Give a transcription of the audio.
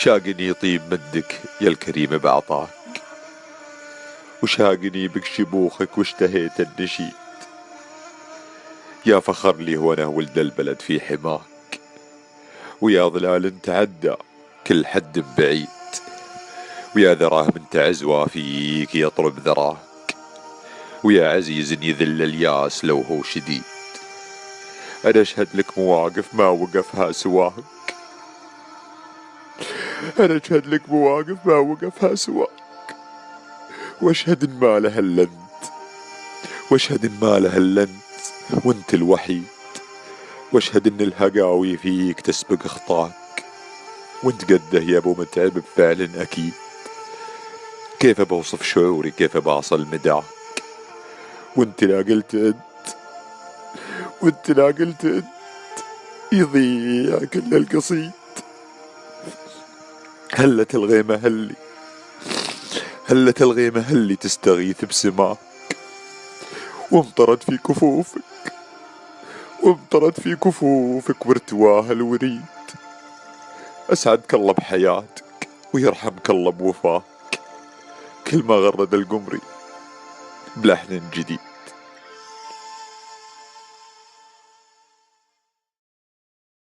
شاقني طيب مدك يا الكريم بعطاك، وشاقني بك شبوخك واشتهيت النشيد. يا فخر لي وانا ولد البلد في حماك، ويا ظلال تعدى كل حد بعيد، ويا ذراه من تعزوى فيك يطلب ذراك، ويا عزيز يذل الياس لو هو شديد. أنا أشهد لك مواقف ما وقفها سواك، أنا أشهد لك مواقف ما وقفها سواك، وأشهد إن ما لها إلا أنت، وأشهد إن ما لها إلا أنت وأنت الوحيد، وأشهد إن الهقاوي فيك تسبق أخطاك، وأنت قده يا أبو متعب بفعل أكيد. كيف بوصف شعوري، كيف باصل مداك، وأنت لا قلت أنت، وأنت لا قلت أنت يضيع كل القصيد. هلت الغيمة هلي، هلت الغيمة هلي تستغيث بسماك، وامطرت في كفوفك، وامطرت في كفوفك وارتواها الوريد. أسعدك الله بحياتك ويرحمك الله بوفاك، كل ما غرد القمري بلحن جديد.